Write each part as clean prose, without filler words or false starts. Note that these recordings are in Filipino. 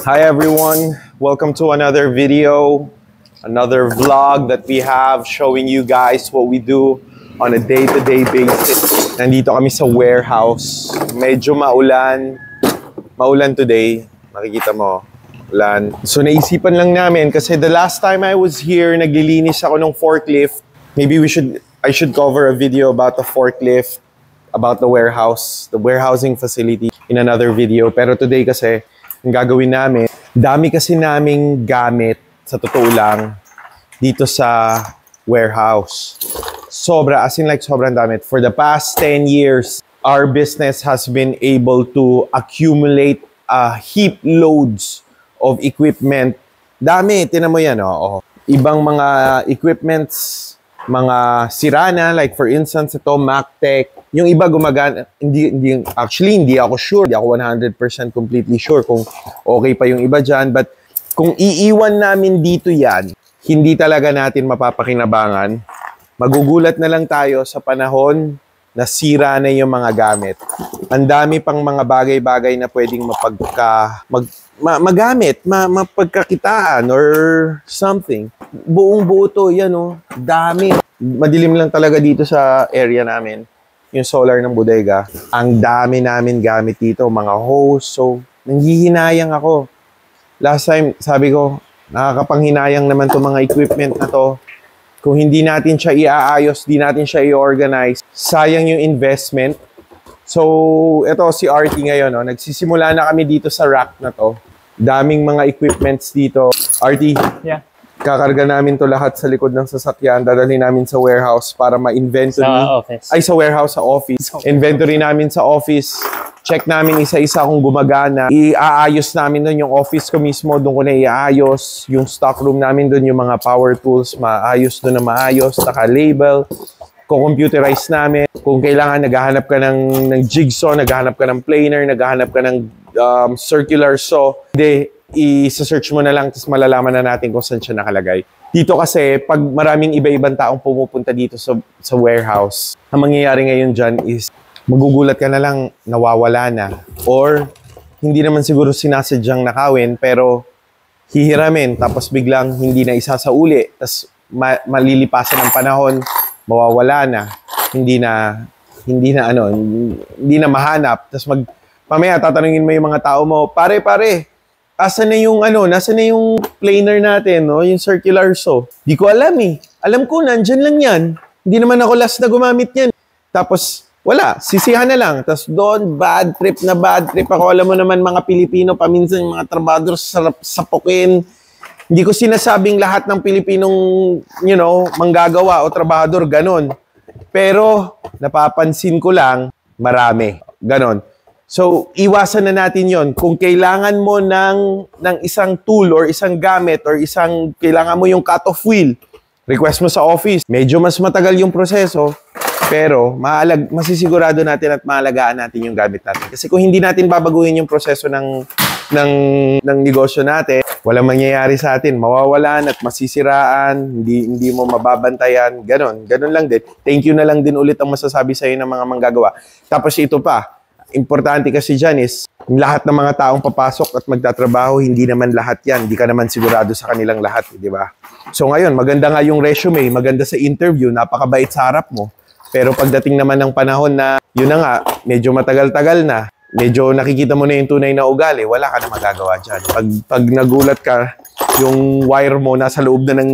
Hi everyone, welcome to another video, another vlog that we have showing you guys what we do on a day-to-day basis. Nandito kami sa warehouse. Medyo maulan today. Makikita mo, ulan. So naisipan lang namin kasi the last time I was here, naglilinis ako ng forklift. Maybe I should cover a video about the forklift, about the warehouse, the warehousing facility in another video. Pero today kasi, ang gagawin namin, dami kasi naming gamit, sa totoo lang, dito sa warehouse. Sobrang dami. For the past 10 years, our business has been able to accumulate heap loads of equipment. Dami, tinan mo yan, oh. Ibang mga equipments, mga sira na, like for instance, ito, MacTech. Yung iba gumagana, actually, hindi ako sure. Hindi ako 100% completely sure kung okay pa yung iba dyan. But kung iiwan namin dito yan, hindi talaga natin mapapakinabangan. Magugulat na lang tayo sa panahon na sira na yung mga gamit. Ang dami pang mga bagay-bagay na pwedeng magamit, mapagkakitaan or something. Buong-buo to, yan o, dami. Madilim lang talaga dito sa area namin. Yung solar ng bodega. Ang dami namin gamit dito, mga hose. So, nanghihinayang ako. Last time, sabi ko, nakakapanghinayang naman to mga equipment na to. Kung hindi natin siya iaayos, di natin siya i-organize, sayang yung investment. So, ito si RT ngayon, no? Nagsisimula na kami dito sa rack na to. Daming mga equipments dito. RT, yeah. Kakarga namin to lahat sa likod ng sasakyan. Dadalhin namin sa warehouse para ma-inventory. Sa office. Ay, sa warehouse, sa office. Inventory namin sa office. Check namin isa-isa kung gumagana. Iaayos namin doon yung office ko mismo. Doon ko na iaayos. Yung stock room namin doon, yung mga power tools, maayos doon na maayos. Naka-label. Computerize namin. Kung kailangan, naghahanap ka ng jigsaw, naghahanap ka ng planer, naghahanap ka ng circular saw. Hindi, i-search mo na lang tapos malalaman na natin kung saan siya nakalagay. Dito kasi, pag maraming iba-ibang taong pumupunta dito sa warehouse, ang mangyayari ngayon dyan is magugulat ka na lang, nawawala na. Or, hindi naman siguro sinasadyang nakawin, pero hihiramin, tapos biglang hindi na isasauli, tapos malilipasan ng panahon, mawawala na, hindi na mahanap. Tapos mamaya tatanungin mo yung mga tao mo, pare, asan na yung nasa na yung planer natin, no? Yung circular saw. Di ko alam eh. Alam ko, nandyan lang yan. Hindi naman ako last na gumamit yan. Tapos, wala. Sisihan na lang. Tapos doon, bad trip ako. Alam mo naman mga Pilipino, paminsan yung mga trabador sarap sapukin. Hindi ko sinasabing lahat ng Pilipinong, manggagawa o trabador, ganon. Pero, napapansin ko lang, marami. Ganon. So, iwasan na natin yon. Kung kailangan mo ng isang tool or isang gamit or kailangan mo yung cut-off wheel, request mo sa office. Medyo mas matagal yung proseso, pero masisigurado natin at maalagaan natin yung gamit natin. Kasi kung hindi natin babaguhin yung proseso ng negosyo natin, walang mangyayari sa atin. Mawawalan at masisiraan, hindi mo mababantayan. Ganon lang din. Thank you na lang din ulit ang masasabi sa'yo ng mga manggagawa. Tapos ito pa, importante kasi dyan is, lahat ng mga taong papasok at magtatrabaho, hindi naman lahat yan. Hindi ka naman sigurado sa kanilang lahat, di ba? So ngayon, maganda nga yung resume, maganda sa interview, napakabait sa harap mo. Pero pagdating naman ng panahon na, yun na nga, medyo matagal-tagal na, medyo nakikita mo na yung tunay na ugali, wala ka na magagawa dyan. Pag nagulat ka, yung wire mo nasa loob na ng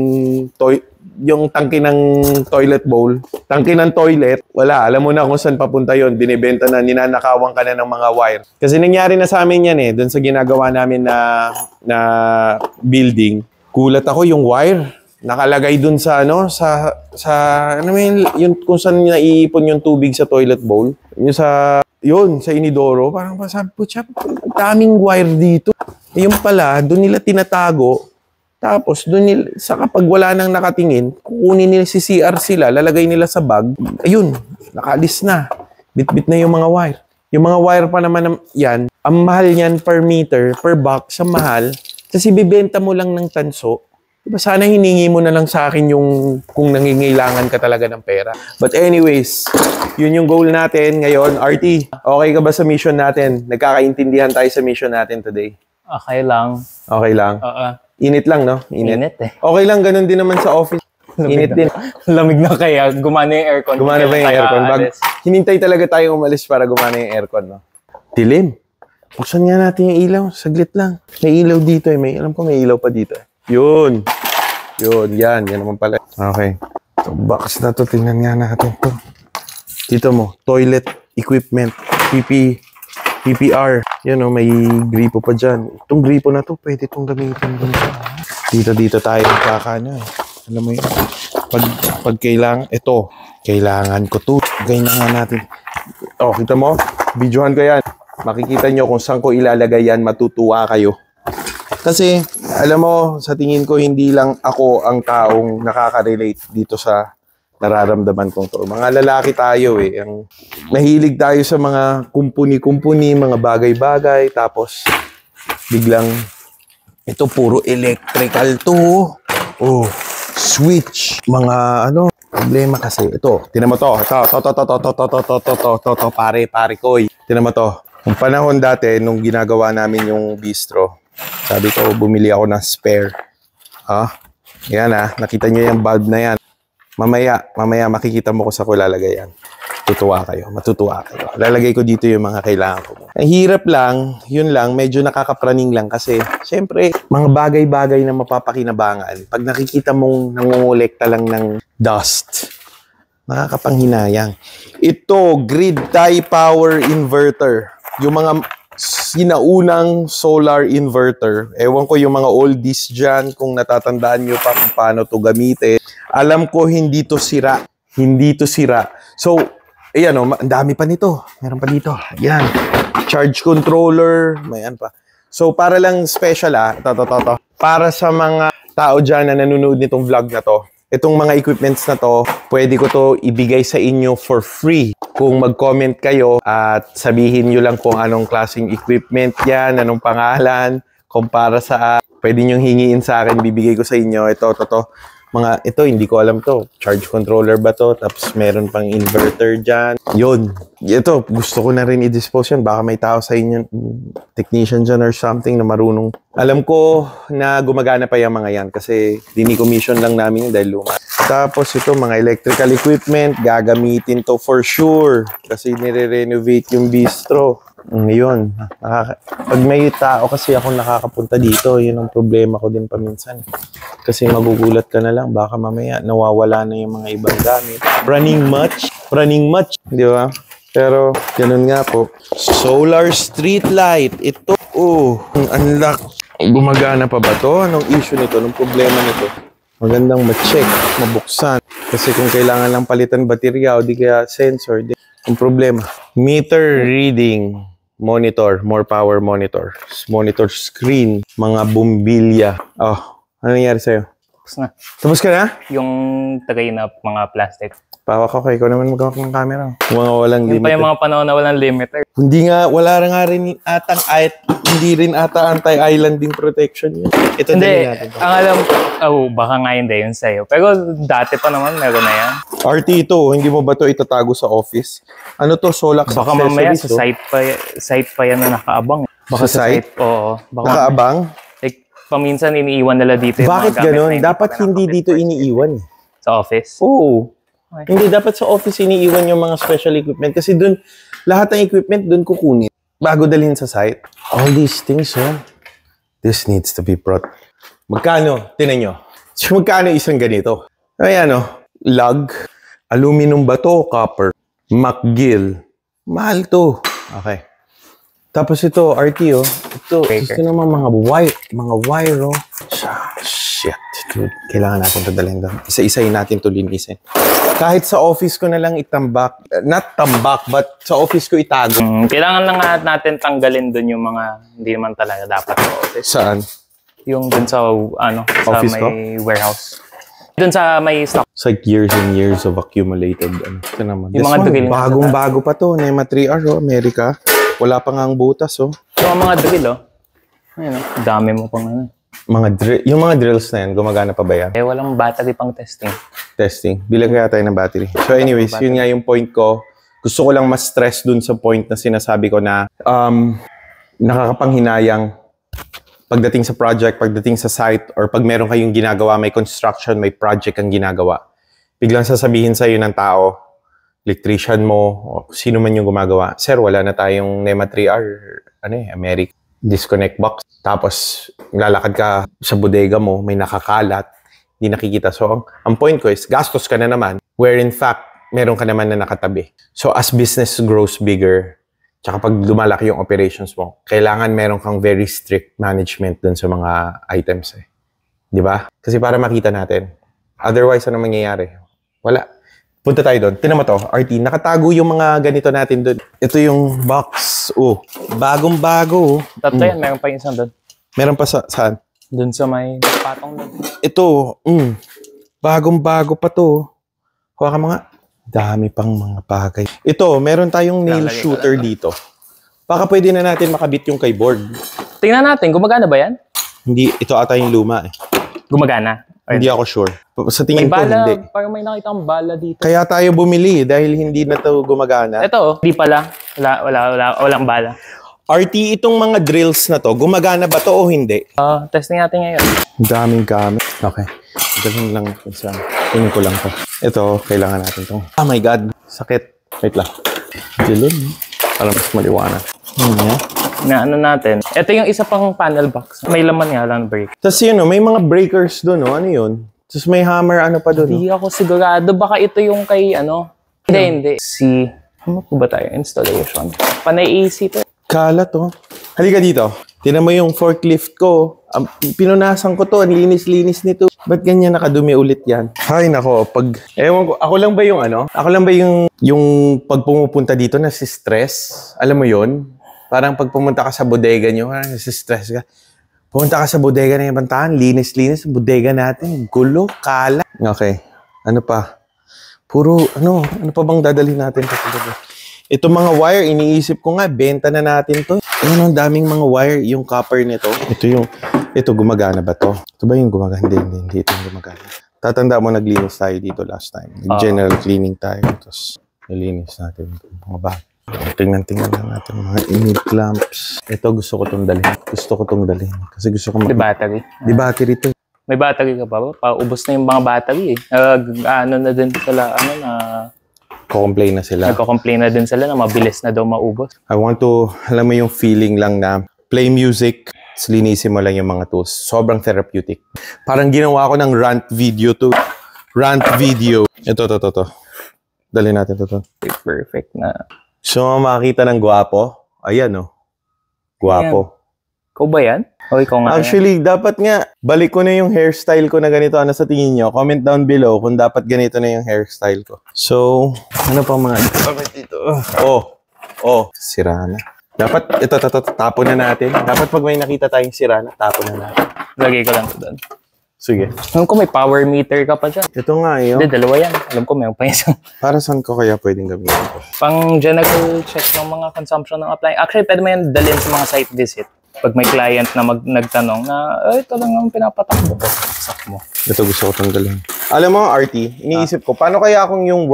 yung tangke ng toilet bowl, tangke ng toilet, wala. Alam mo na kung saan papunta yon. Binibenta na, ninanakawan ka na ng mga wire. Kasi nangyari na sa amin yan eh, doon sa ginagawa namin na building. Kulat ako yung wire. Nakalagay doon sa yung kung saan naiipon yung tubig sa toilet bowl. Sa inidoro. Parang sabi po, daming wire dito. Yung pala, doon nila tinatago. Tapos, sa kapag wala nang nakatingin, kukunin nila si CR sila, lalagay nila sa bag. Ayun, nakaalis na. Bit-bit na yung mga wire. Yung mga wire pa naman yan, ang mahal yan per meter, per box, sa mahal. Kasi bibenta mo lang ng tanso. Diba, sana hiningi mo na lang sa akin yung kung nangingailangan ka talaga ng pera. But anyways, yun yung goal natin ngayon. RT, okay ka ba sa mission natin? Nagkakaintindihan tayo sa mission natin today? Okay lang. Okay lang. Oo. Init lang, no? Init eh. Okay lang, ganun din naman sa office. Init din. Lamig na kaya. Gumana yung aircon. Gumana ba yung aircon? Hinintay talaga tayong umalis para gumana yung aircon, no? Dilim. Buksan nga natin yung ilaw. Saglit lang. May ilaw dito eh. Alam ko may ilaw pa dito eh. Yun. Yan. Yan naman pala. Okay. So, box na to. Tingnan nga natin to. Dito mo. Toilet equipment. PPR. Yan o. May gripo pa dyan. Itong gripo na to, pwede itong gamitin dun sa. Dito tayo kakano eh. Alam mo yun. Pag kailangan, ito. Kailangan ko to. Gawin na nga natin. Oh, kita mo? Videohan ko yan. Makikita nyo kung saan ko ilalagay yan, matutuwa kayo. Kasi, alam mo, sa tingin ko, hindi lang ako ang taong nakaka-relate dito sa nararamdaman kong to. Mga lalaki tayo eh. Mahilig tayo sa mga kumpuni-kumpuni, mga bagay-bagay, tapos biglang, ito puro electrical to. Oh, switch, mga problema kasi. Ito, tinan mo to. Ito, pare koy. Tinan mo to. Nung panahon dati, nung ginagawa namin yung bistro, sabi ko, bumili ako ng spare. Yan nakita nyo yung bulb na yan. Mamaya makikita mo kung saan ko lalagay yan. Matutuwa kayo. Lalagay ko dito yung mga kailangan ko. Ang hirap lang, yun lang, medyo nakakapraning lang kasi, syempre, mga bagay-bagay na mapapakinabangan, pag nakikita mong nangungulekta lang ng dust, nakakapanghinayang. Ito, grid tie power inverter. Yung mga sinaunang solar inverter. Ewan ko yung mga oldies dyan, kung natatandaan nyo pa kung paano to gamitin. Alam ko hindi to sira. So, ayan ang dami pa nito. Meron pa dito. Ayan. Charge controller. Mayan pa. So, para lang special para sa mga tao dyan na nanonood nitong vlog na to, itong mga equipments na to, pwede ko to ibigay sa inyo for free. Kung mag-comment kayo at sabihin nyo lang kung anong klaseng equipment yan, anong pangalan, kung para sa, pwede nyo hingiin sa akin, bibigay ko sa inyo. Ito, hindi ko alam to. Charge controller ba to? Tapos meron pang inverter dyan. Yun. Ito, gusto ko na rin i-dispose yan. Baka may tao sa inyo, technician dyan or something na marunong. Alam ko na gumagana pa yung mga yan kasi dini-commission lang namin dahil luma. Tapos ito, mga electrical equipment, gagamitin to for sure. Kasi nire-renovate yung bistro. Yun. Pag may tao kasi ako nakakapunta dito, yun ang problema ko din paminsan. Kasi magugulat ka na lang, baka mamaya nawawala na yung mga ibang gamit. Running much, di ba? Pero, ganun nga po. Solar street light. Ito, unlock. Gumagana pa ba to? Anong issue nito? Anong problema nito? Magandang ma-check, mabuksan. Kasi kung kailangan lang palitan baterya o di kaya sensor, ang problema. Meter reading. Monitor, more power monitor. Monitor screen, mga bumbilya. Oh, ano nangyari sa'yo? Tapos na. Tapos ka na? Yung tagay na mga plastic. Pawak ako, ikaw naman magkawak ng camera. Mga walang Yun limiter. pa yung mga panahon na walang limiter. Hindi nga, wala nga rin hindi rin ata anti-islanding protection yun. Ito Hindi, natin. ang alam, baka nga hindi yun sa'yo. Pero dati pa naman, meron na yan. RT ito, hindi mo ba ito itatago sa office? Ano to, Solax Baka mamaya sa site pa yan na nakaabang. Baka sa site? Oo. Baka, nakaabang? like, paminsan iniiwan nila dito yung Bakit mga gamit ganun? na Dapat hindi dito iniiwan. sa office. Oo. Okay. Hindi, dapat sa office iniiwan yung mga special equipment. Kasi dun, lahat ng equipment dun kukunin. Bago dalhin sa site. All these things, this needs to be brought. Magkano? Tinan nyo. So, magkano isang ganito? Ayan, lug, aluminum ba to? Copper. McGill. Mahal to. Okay. Tapos ito, RT, ito, gusto naman mga wire, Shit. Dude, kailangan natin ito dalhin doon. Isa-isayin natin ito linisin. Kahit sa office ko na lang itambak. Not tambak, but sa office ko itago. Kailangan lang natin tanggalin doon yung mga hindi naman talaga dapat sa office. Saan? Yung doon sa, office sa may warehouse. Doon sa may stock. It's like years and years of accumulated. Ito naman. Yung mga drill. Bagong-bago pa to. NEMA 3R, America. Wala pa nga ang butas, Yung mga drill, Ayun, dami mo pang yung mga drills na yan, gumagana pa ba yan? walang battery pang testing. Bilang kaya tayo ng battery. So anyways, yun nga yung point ko. Gusto ko lang mas stress dun sa point na sinasabi ko na nakakapanghinayang pagdating sa project, pagdating sa site, or pag meron kayong ginagawa, may construction, may project kang ginagawa, biglang sasabihin sa'yo ng tao, electrician mo, o sino man yung gumagawa, sir, wala na tayong NEMA 3R, American disconnect box. Tapos, lalakad ka sa bodega mo, may nakakalat, hindi nakikita. So, ang point ko is, gastos ka na naman, where in fact, meron ka naman na nakatabi. So, as business grows bigger, tsaka pag lumalaki yung operations mo, kailangan meron kang very strict management dun sa mga items eh. Di ba? Kasi para makita natin. Otherwise, ano mangyayari? Wala. Punta tayo doon. Tinan mo to, RT. Nakatago yung mga ganito natin doon. Ito yung box. Oh, bagong-bago. Tatlo yan, meron pa yung isang doon. Meron pa saan? Doon sa may patong doon. Ito, bagong-bago pa to. Huwag ka mga, dami pang mga bagay. Ito, meron tayong nail shooter dito. Baka pwede na natin makabit yung keyboard. Tingnan natin, gumagana ba yan? Hindi, ito ata yung luma eh. Gumagana? Hindi ako sure. Sa tingin ko, hindi. Parang may nakita akong bala dito. Kaya tayo bumili dahil hindi na to gumagana. Ito, hindi pala. Walang bala. RT, itong mga drills na to, gumagana ba to o hindi? Testing natin ngayon. Daming gamit. Okay. Ganun lang. Tingin ko lang to. Ito, kailangan natin to. Oh my God. Sakit. Wait lang. Dilim. Para mas maliwanag. Na ano natin. Ito yung isa pang panel box. May laman nga lang break. Tapos yun, may mga breakers doon, no? Ano yun? Tapos may hammer, ano pa doon? Hindi ako sigurado. Baka ito yung kay Hindi. Ano po ba tayo? Installation. Panay AC to. Kala to. Halika dito. Tinan mo yung forklift ko. Pinunasan ko to. Ang linis-linis nito. Ba't ganyan nakadumi ulit yan? Hay nako. Ewan ko. Ako lang ba yung Ako lang ba yung pag pumupunta dito na si stress? Alam mo yun? Parang pag pumunta ka sa bodega nyo, nasi-stress ka. Pumunta ka sa bodega ng ibang tahan, linis-linis, bodega natin, gulo, kala. Okay. Ano pa? Puro, ano pa bang dadalhin natin? Ito mga wire, iniisip ko nga, benta na natin to. Ang daming mga wire, yung copper nito. Ito gumagana ba to? Ito ba yung gumagana? Hindi ito yung gumagana. Tatanda mo, naglinis tayo dito last time. General cleaning tayo. Tapos, nilinis natin mga bagay. Tingnan lang natin mga init clamps. Ito gusto ko itong dalhin. Kasi gusto ko Di battery. Di battery to. May battery ka pa ba? Paubos na yung mga battery eh. Na din sila, Nagko-complain na din sila na mabilis na daw maubos. I want to, alam mo yung feeling lang na play music, linisin mo lang yung mga tools. Sobrang therapeutic. Parang ginawa ko ng rant video to. Ito. Dali natin to. Perfect na. So, makakita ng gwapo. Ayan, Gwapo. Ikaw ba yan? O ikaw nga Actually, dapat nga, balik ko na yung hairstyle ko na ganito. Ano sa tingin nyo? Comment down below kung dapat ganito na yung hairstyle ko. So, ano pa mga dito? Sira na. Dapat, ito, tapon na natin. Dapat pag may nakita tayong sira na, tapon na natin. Lagay ko lang ito doon. Sige. Alam ko may power meter ka pa dyan. Ito nga yun. Hindi, dalawa yan. Alam ko mayroon pa isang. Para saan ko kaya pwedeng gamitin ito? Pang general check ng mga consumption ng appliance. Actually, pwede mo yan dalhin sa mga site visit. Pag may client na nagtanong na, ito lang ang pinapatakbo ko. Sak mo. Ito gusto ko tanggalin. Alam mo, RT, iniisip ko, paano kaya kung yung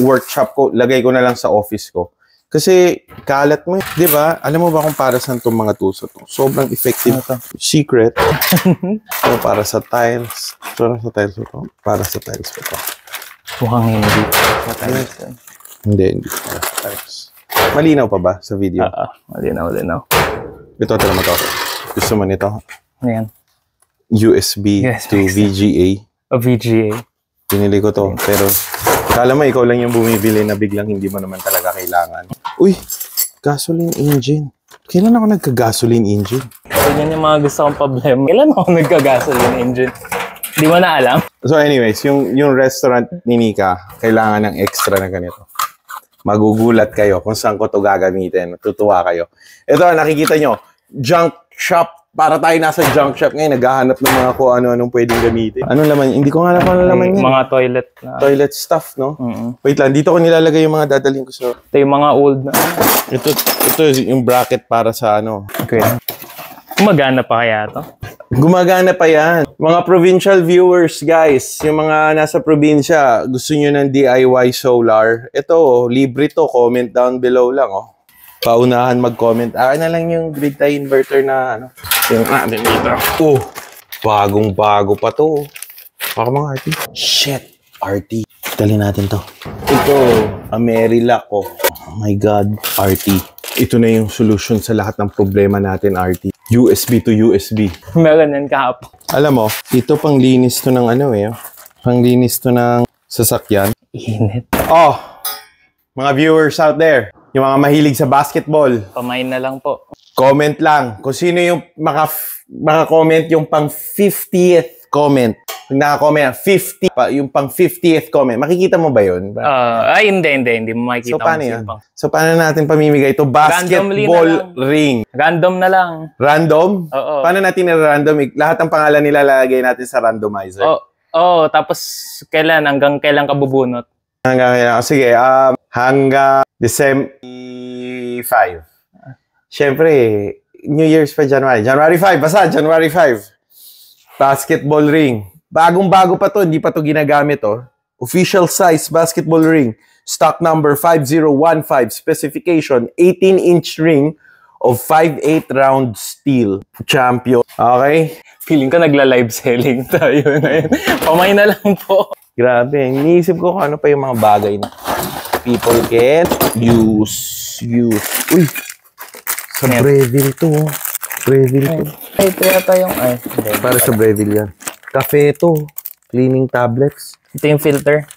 workshop ko, lagay ko na lang sa office ko? Kasi kalat mo, di ba? Alam mo ba kung para saan itong mga tools ito? Sobrang effective. Secret. So, para sa tiles. Para sa tiles ito. Mukhang hindi. Hindi para sa tiles. Malinaw pa ba sa video? Malinaw. Ito mo to. Gusto mo nito? Ayan. USB to VGA. VGA. Pinili ko to. Pero, kala mo ikaw lang yung bumibili na biglang hindi mo naman talaga kailangan. Uy! Gasoline engine. Kailan ako nagka-gasoline engine? So, yan yung mga gusto kong problema. Kailan ako nagka-gasoline engine? Di mo na alam? So anyways, yung restaurant ni Nika, kailangan ng extra na ganito. Magugulat kayo kung saan ko to gagamitin. Tutuwa kayo. Ito, nakikita nyo, junk shop. Para tayo nasa junk shop ngayon, naghahanap ng mga kung ano-anong pwedeng gamitin. Anong laman? Hindi ko nga alam anong laman yan. Mga toilet na. Toilet stuff, no? Wait lang, dito ko nilalagay yung mga dadalhin ko sa... Ito yung mga old na. Ito yung bracket para sa ano. Okay. Gumagana pa kaya to? Gumagana pa yan. Mga provincial viewers, guys, yung mga nasa probinsya, gusto nyo ng DIY solar, ito, libre to, comment down below lang, paunahan mag-comment. Na lang yung grid tie inverter na ano. Yung natin dito. Oh, bagong-bago pa to. Baka mga RT. Shit, RT. Dali natin to. Ito, Amerilac ko. Oh my God, RT. Ito na yung solution sa lahat ng problema natin, RT. USB to USB. Meron yan kahapon. Alam mo, ito pang linis to ng ano eh. Pang linis to ng sasakyan. Init. Oh, mga viewers out there, yung mga mahilig sa basketball, Pamain na lang po. comment lang kung sino yung maka-comment yung pang 50th comment. Pag naka-comment, 50, yung pang 50th comment. Makikita mo ba yun? Hindi mo makikita. So, paano yan? So, paano natin pamimigay ito? Basketball ring. Random na lang. Random? Oo. Paano natin na-random? Lahat ng pangalan nila lalagay natin sa randomizer. Tapos hanggang kailan ka bubunot? Sige, hanggang December 5. Siyempre, New Year's pa January. January 5, basta January 5. Basketball ring. Bagong-bago pa to, hindi pa to ginagamit to. Official size basketball ring. Stock number 5015. Specification, 18-inch ring of 5/8 round steel. Champion. Okay? Feeling ko nagla-live selling tayo ngayon. Pamay na lang po. Grabe. Iniisip ko kung ano pa yung mga bagay na people can use. Uy! Sa Breville to. Breville to. Ito yata yung... Para sa Breville yan. Cafe to. Cleaning tablets. Ito yung filter.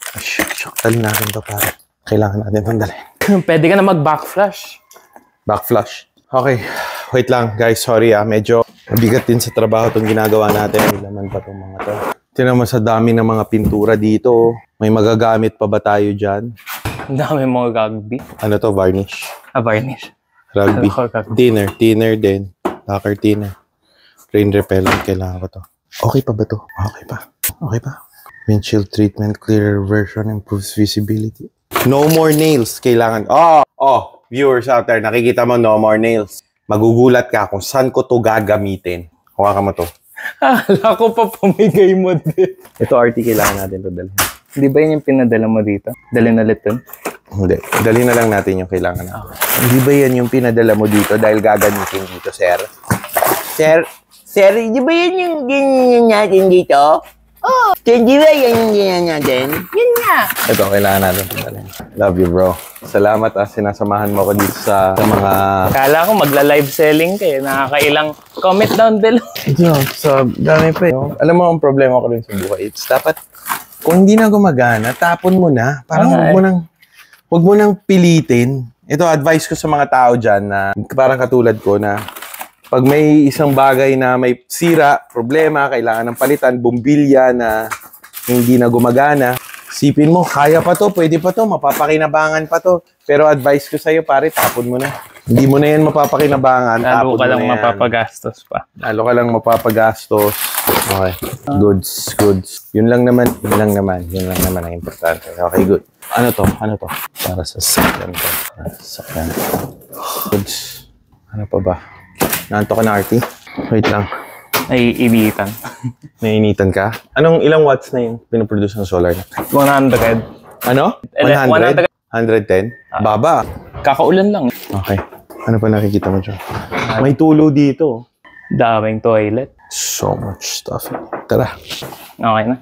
Talin natin to para. Kailangan natin itong dalhin. Pwede ka na mag-backflash. Backflash. Okay. Wait lang, guys. Sorry Medyo mabigat din sa trabaho itong ginagawa natin. May laman pa itong mga to. Tingnan mo sa dami ng mga pintura dito. May magagamit pa ba tayo dyan? Ang dami mga rugby. Ano to? Varnish. Varnish. Rugby. Thinner din. Lacquer thinner. Rain repellent. Kailangan ko to. Okay pa ba to? Okay pa. Windshield treatment, clearer version, improves visibility. No more nails. Kailangan. Viewers out there, nakikita mo no more nails. Magugulat ka kung saan ko to gagamitin. Kuha ka mo to. Akala ko pa pumigay mo din. Ito RT, kailangan natin to dalhin. Di ba yun yung pinadala mo dito? Dalhin ulit dun? Hindi. Dalhin na lang natin yung kailangan natin. Hindi ba yan yung pinadala mo dito dahil gagamitin dito, sir? Sir, di ba yan yung ganyan natin dito? Di ba yan yung ganyan natin? Yun nga. Ito, kailangan natin ito dalhin. Love you, bro. Salamat sinasamahan mo ako dito sa mga... Kala ko magla-live selling kayo. Nakakailang comment down below. Ito, dami pa yun. Alam mo, ang problema ko rin sa buhay. It's dapat, kung hindi na gumagana, tapon mo na. Parang huwag mo nang pilitin. Ito, advice ko sa mga tao dyan na parang katulad ko na pag may isang bagay na may sira, problema, kailangan ng palitan, bumbilya na hindi na gumagana, sipin mo, kaya pa to, pwede pa to, mapapakinabangan pa to. Pero advice ko sa'yo, pare, tapon mo na. Hindi mo na yan mapapakinabangan, tapon mo na yan. Lalo ka lang mapapagastos pa. Lalo ka lang mapapagastos. Okay. Goods. Yun lang naman ang importante. Okay, good. Ano to? Para sa sakyan to. Goods. Ano pa ba? Naanto ka na, RT? Wait lang. Ay, initan. Nainitan ka? Ilang watts na yung pinoproduce ng solar? 100. Ano? 100? 110? Baba. Kakaulan lang. Okay. Ano pa nakikita mo dyan? May tulo dito. Daming toilet. So much stuff. Tara. Okay na.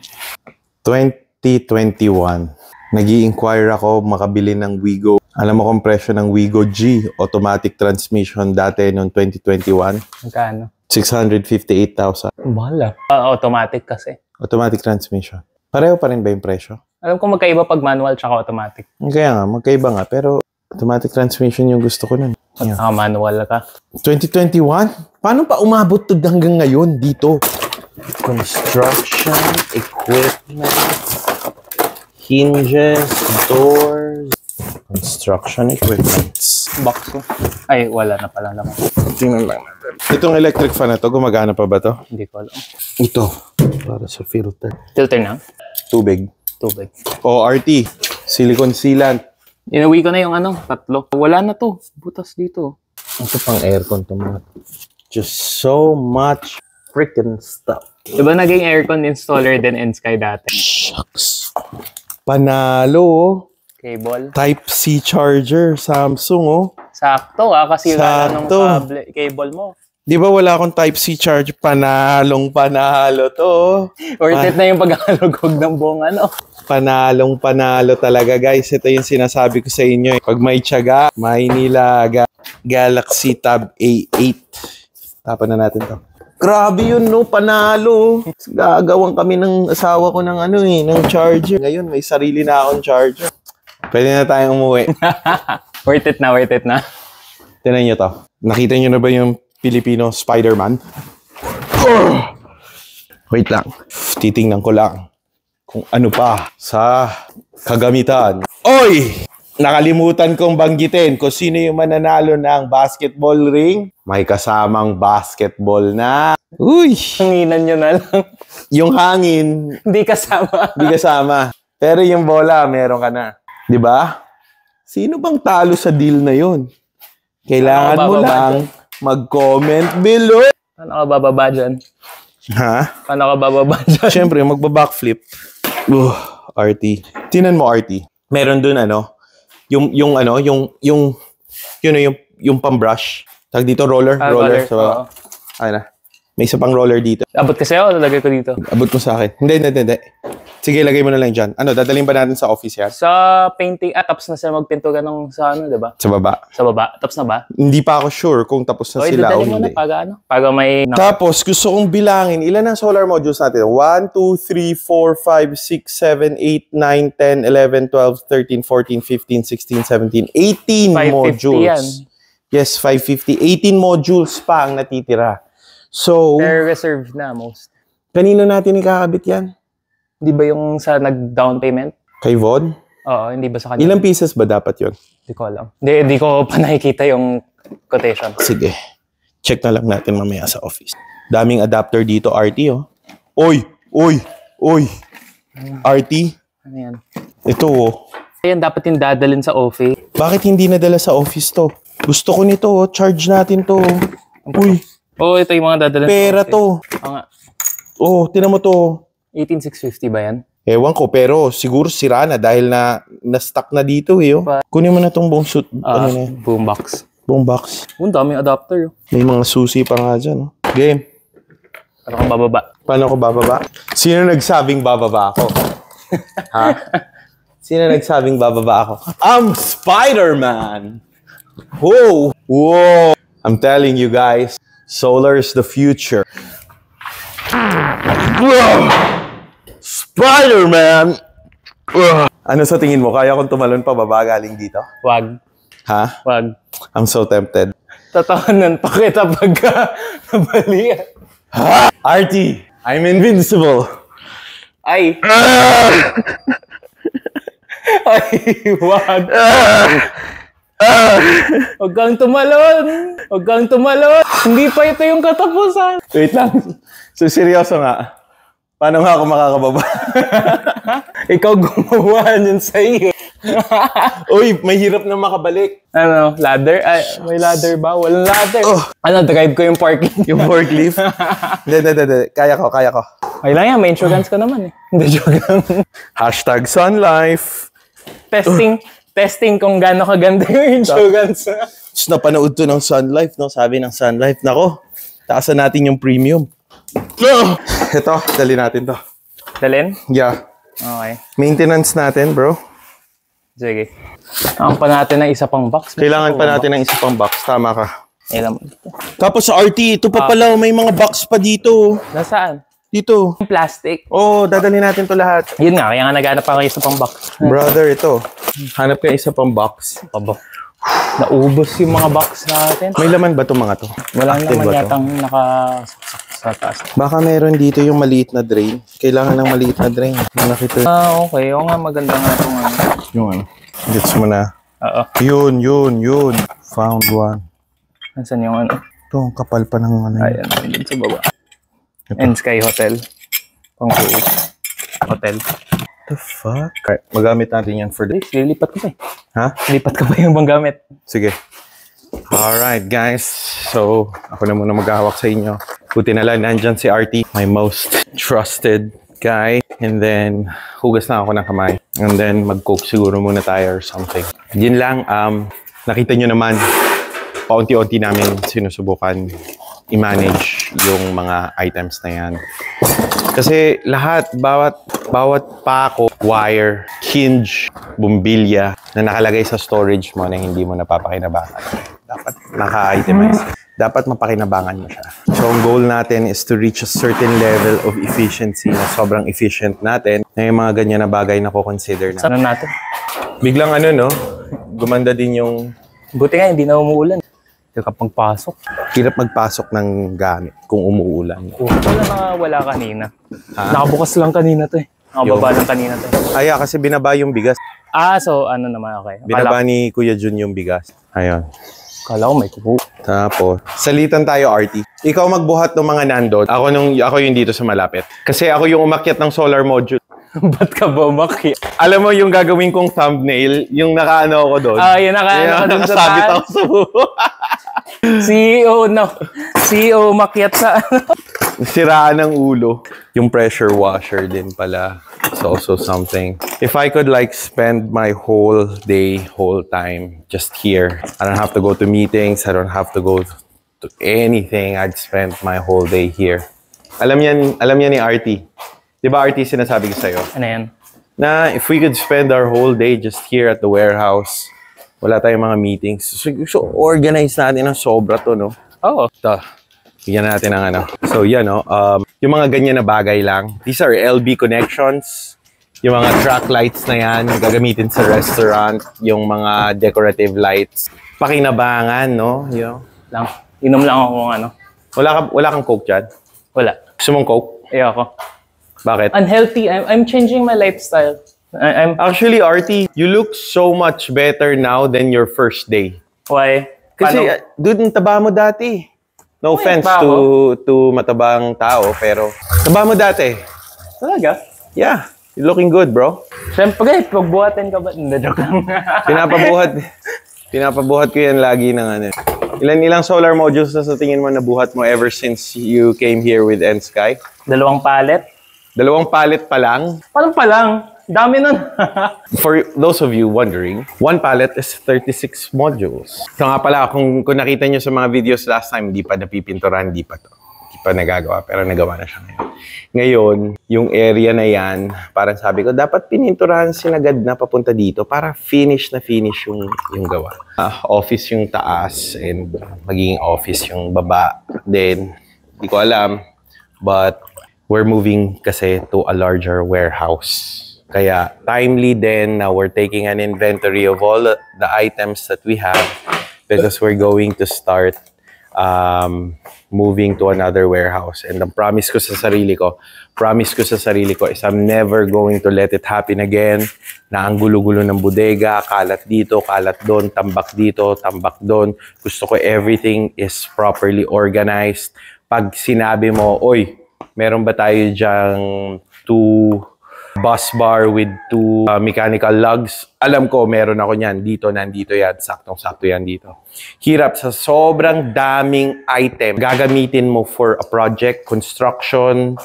2021. Nag-i-inquire ako makabili ng Wigo. Alam mo kung presyo ng Wigo G, automatic transmission dati noong 2021? Magkano? 658,000. Wala. Automatic kasi. Automatic transmission. Pareho pa rin ba yung presyo? Alam ko magkaiba pag manual tsaka automatic. Kaya nga, magkaiba nga. Pero automatic transmission yung gusto ko nun. Pag manual ka. 2021? Paano pa umabot to hanggang ngayon dito? Construction, equipment, hinges, doors, construction equipments. Box ko. Ay, wala na pala naman. Tingnan lang natin. Itong electric fan na to, gumagana pa ba to? Hindi ko alam. Ito, para sa filter. Filter na? Tubig. O, RT. Silicone sealant. Inuwi ko na yung 3. Wala na to. Butas dito. Ito pang aircon to mga. Just so much freaking stuff. Diba naging aircon installer din in Sky dati? Shucks. Panalo. Cable. Type-C charger, Samsung, oh. Sakto kasi ng Sakto. cable mo. Di ba wala akong Type-C charger? Panalo to. Worth it na yung pagkakalugog ng buong ano. Panalo talaga, guys. Ito yung sinasabi ko sa inyo. Pag may tiyaga, may nilaga. Galaxy Tab A8. Tapan na natin to. Grabe yun, no? Panalo. Gagawang kami ng asawa ko ng ng charger. Ngayon, may sarili na akong charger. Pwede na tayong umuwi. Worth it na. Tignan nyo to. Nakita nyo na ba yung Filipino Spider-Man? Wait lang. Titingnan ko lang kung ano pa sa kagamitan. Oy! Nakalimutan kong banggitin kung sino yung mananalo ng basketball ring. May kasamang basketball na. Uy! Hanginan nyo na lang. Yung hangin, Hindi kasama. di kasama. Pero yung bola, meron ka na. Di ba? Sino bang talo sa deal na yun? Kailangan Paano ka mo bababa lang mag-comment below. Paano ka bababa dyan? Ha? Paano ka bababa dyan? Siyempre, magba-backflip. RT. Tinan mo, RT. Meron dun yung pang-brush. Tag dito, roller. Roller. So, Oo. ayun na. May isa pang roller dito. Abot kasi ako, lalagay ko dito. Abot mo sa akin. Hindi. Sige, lagay mo na lang dyan. Ano, dadalhin ba natin sa office yan? Sa painting, tapos na sila magpintugan ng sa ano, diba? Sa baba. Sa baba. Tapos na ba? Hindi pa ako sure kung tapos na sila o dadalhin mo hindi. na pag may... Tapos, gusto kong bilangin, ilan ang solar modules natin? 1, 2, 3, 4, 5, 6, 7, 8, 9, 10, 11, 12, 13, 14, 15, 16, 17, 18 550 modules. yan. Yes, 550. 18 modules pa ang natitira. So, They're reserved na most. kanino natin ikakabit yan? Hindi ba yung sa nag-down payment? Kay Vaughn? Oo, hindi ba sa kanya? Ilang pieces ba dapat yon? Hindi ko alam. Hindi ko pa nakikita yung quotation. Sige. Check na lang natin mamaya sa office. Daming adapter dito, RT, oh. Oy! RT, Ano yan? ito, oh. Ayan, dapat yung dadalhin sa office. Bakit hindi nadala sa office to? Gusto ko nito, oh. Charge natin to. Uy, Oo, ito yung mga dadalhin pera sa office. to. Oo nga. Oh, tinan mo to. 18,650 ba yan? Ewan ko, pero siguro sira na dahil na-stuck na dito, eh. Oh. Kunin mo na tong buong suit. Ano na yan? Boombox. Buong box. Ang daming adapter. May mga susi pa nga dyan, oh. Game. Para kang bababa. Paano ako bababa? Sino nagsabing bababa ako? Ha? Sino nagsabing bababa ako? I'm Spider-Man! Whoa! I'm telling you guys, solar is the future. Spider-Man! Ano sa tingin mo? Kaya kong tumalon pa baba galing dito? Wag. Ha? Wag. I'm so tempted. Tatawanan pa kita pagka nabalian. RT, I'm invincible. Ay! Ay, wag. Huwag kang tumalon. Huwag kang tumalon. Hindi pa ito yung katapusan. Wait lang. So, seryoso nga. Paano nga ako makakababa? Ikaw gumawa niyan sa iyo. Uy, may hirap na makabalik. Ano, ladder? Ay, may ladder ba? Walang ladder. Ano, drive ko yung parking. Yung forklift? Hindi. Kaya ko. Ay lang yan, may insurance ka naman eh. Hindi, joke lang. Hashtag Sunlife. Testing kung gaano kaganda yung insurance. Just napanood to ng Sunlife, no? Sabi ng Sunlife, nako, taasan natin yung premium. Ito, dali natin to. Dalin? Yeah. Okay. Maintenance natin, bro. Sige. Ang pa natin ng isa pang box. Kailangan pa natin ng isa pang box. Tama ka. Ilan? Tapos sa RT, ito pa pala, may mga box pa dito. Nasaan? Dito. Yung plastic. Oh, dadali natin to lahat. Yun nga, kaya nga naghanap ako ng isa pang box. Brother, ito. Hanap ka isa pang box. Aba. Naubos yung mga box natin. May laman ba itong mga to? Walang Active naman ba to? yatang sa taas. Baka meron dito yung maliit na drain. Kailangan ng maliit na drain. Nakita Okay. Oo nga, maganda nga itong ano. yung ano. Gets mo na. Oo. Yun. Found one. Nasaan yung ano? Ito, ang kapal pa ng ano. Ayan, dun sa baba. And Sky Hotel. Pang hotel. The fuck? Okay, magamit natin yan for the... Lilipat ko pa eh. Ha? Lipat ka pa yung bang gamit. Sige. Alright, guys. So, ako na muna maghahawak sa inyo. Buti na lang, nandyan si RT. My most trusted Guy, and then hugas na ako ng kamay. And then mag-coke siguro muna tayo or something. Yun lang, nakita nyo naman, paunti-unti namin sinusubukan i-manage yung mga items na yan. Kasi lahat, bawat pako, wire, hinge, bumbilya na nakalagay sa storage mo na hindi mo napapakinabangan. Dapat naka-itemize. Dapat mapakinabangan mo siya. So, ang goal natin is to reach a certain level of efficiency na sobrang efficient natin na yung mga ganyan na bagay na ko-consider na. Sana natin. Biglang no? Gumanda din yung... Buti nga, hindi na umuulan. Hindi ka pagpasok. Hirap magpasok ng gamit kung umuulan. Wala kanina. Nakabukas lang kanina to eh. Nakababa lang kanina to. Ay, kasi binaba yung bigas. So ano naman, okay. Binaba ni Kuya Jun yung bigas. Ayun. Kala ko may kubo. Tapos, salitan tayo, RT. Ikaw magbuhat ng mga nandun. Ako yung dito sa malapit. Kasi ako yung umakyat ng solar module. Ba't ka ba umakyat? Alam mo yung gagawin kong thumbnail, yung nakaano ako doon. Yung nakaano ka doon sa nakasabit ako sa buho. CEO umakyat sa Siraan ng ulo. Yung pressure washer din pala. It's also something. If I could like spend my whole day, whole time just here. I don't have to go to meetings. I don't have to go to anything. I'd spend my whole day here. Alam yan ni RT. Di ba RT sinasabi ko sa'yo? Ano yan? Na if we could spend our whole day just here at the warehouse, wala tayong mga meetings. So organize natin ng sobra to, no? Oo. Ito. Bigyan natin ng ano. So, yan, no? Yung mga ganyan na bagay lang. These are LB connections. Yung mga track lights na yan, gagamitin sa restaurant. Yung mga decorative lights. Pakinabangan, no? Lang. Inom lang ako ng ano. Wala kang Coke dyan? Wala. Gusto mong Coke? Ayoko. Bakit? Unhealthy. I'm changing my lifestyle. Actually, RT, you look so much better now than your first day. Why? Kasi, dude, ang taba mo dati. No offense to matabang tao, pero taba mo dati. Talaga? Yeah. You're looking good, bro. Siyempre, pagbuhatin ka ba? Hindi, joke lang. Pinapabuhat ko yan lagi ng ano. Ilang solar modules na sa tingin mo nabuhat mo ever since you came here with N-Sky? 2 palet. 2 palet pa lang? Paano pa lang? Dami nun. For those of you wondering, 1 pallet is 36 modules. So nga pala, kung nakita nyo sa mga videos last time, hindi pa napipinturan, hindi pa nagagawa, pero nagawa na siya ngayon. Ngayon, yung area na yan, parang sabi ko, dapat pininturahan sinagad na papunta dito para finish yung gawa. Office yung taas and magiging office yung baba. Then, hindi ko alam, but we're moving kasi to a larger warehouse. Kaya timely din na we're taking an inventory of all the items that we have because we're going to start moving to another warehouse. And the promise ko sa sarili ko is I'm never going to let it happen again na ang gulo-gulo ng bodega, kalat dito, kalat doon, tambak dito, tambak doon. Gusto ko everything is properly organized. Pag sinabi mo, oy, meron ba tayo dyang 2 bus bar with 2 mechanical lugs? Alam ko, meron ako niyan. Dito, nandito yan. Saktong-sakto yan dito. Hirap sa sobrang daming item. Gagamitin mo for a project, construction,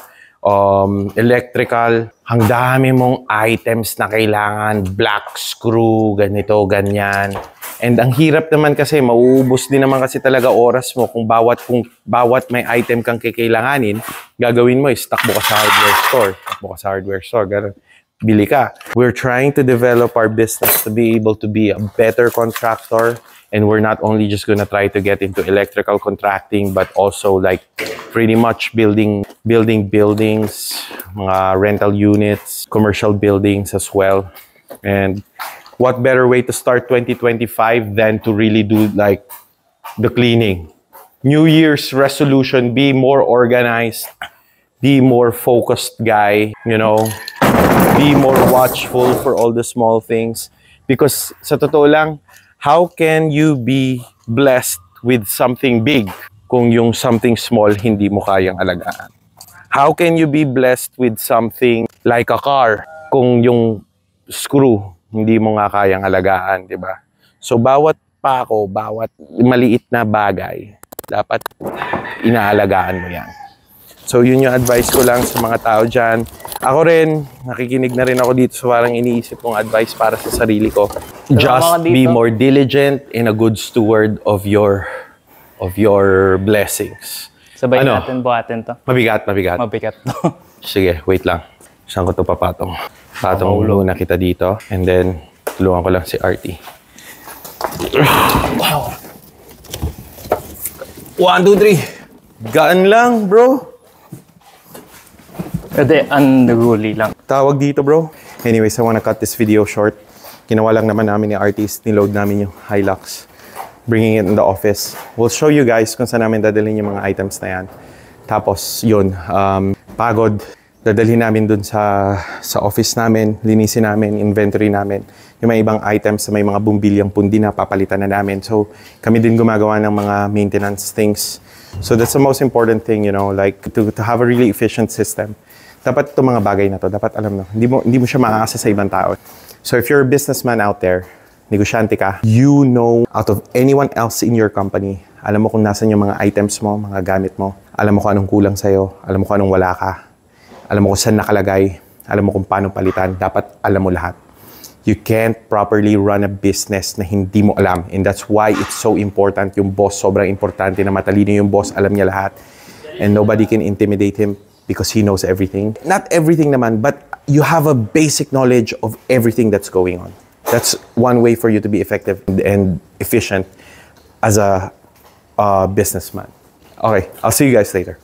electrical. Ang dami mong items na kailangan. Black screw, ganito, ganyan. And ang hirap naman kasi, mauubos din naman kasi talaga oras mo kung bawat may item kang kailanganin, gagawin mo is takbo ka sa hardware store. Ganun. Bili ka. We're trying to develop our business to be able to be a better contractor, and we're not only just gonna try to get into electrical contracting, but also like pretty much building buildings, mga rental units, commercial buildings as well. And what better way to start 2025 than to really do like the cleaning? New Year's resolution, be more organized, be more focused guy, be more watchful for all the small things. Because sa totoo lang, how can you be blessed with something big kung yung something small hindi mo kayang alagaan? How can you be blessed with something like a car kung yung screw hindi mo nga kayang alagaan, di ba? So, bawat pako, bawat maliit na bagay, dapat inaalagaan mo yan. So, yun yung advice ko lang sa mga tao dyan. Ako rin, nakikinig na rin ako dito sa parang iniisip kong advice para sa sarili ko. Just be more diligent and a good steward of your blessings. Sabay natin buhatin to. Mabigat. Mabigat to. Sige, wait lang. Saan ko to papatong? Patong muna kita dito. And then, tulungan ko lang si RT. Wow! 1, 2, 3. Gaan lang, bro. Pwede unruly lang. Tawag dito, bro. Anyways, I wanna cut this video short. Ginawa lang naman namin ni artist. Niload namin yung Hilux. Bringing it in the office. We'll show you guys kung saan namin dadalhin yung mga items na yan. Tapos, yun. Pagod. Dadalhin namin dun sa office namin. Linisin namin. Inventory namin. Yung mga ibang items na may mga bumbilyang pundi na papalitan na namin. So, kami din gumagawa ng mga maintenance things. So, that's the most important thing, you know, like to have a really efficient system. Dapat itong mga bagay na to, dapat alam mo, hindi mo siya maaasa sa ibang tao. So, if you're a businessman out there, negosyante ka, you know out of anyone else in your company, alam mo kung nasan yung mga items mo, mga gamit mo, alam mo kung anong kulang sa'yo, alam mo kung anong wala ka, alam mo kung saan nakalagay, alam mo kung paano palitan, dapat alam mo lahat. You can't properly run a business na hindi mo alam. And that's why it's so important. Yung boss, sobrang importante na matalino yung boss, alam niya lahat. And nobody can intimidate him because he knows everything. Not everything naman, but you have a basic knowledge of everything that's going on. That's one way for you to be effective and efficient as a businessman. Okay, I'll see you guys later.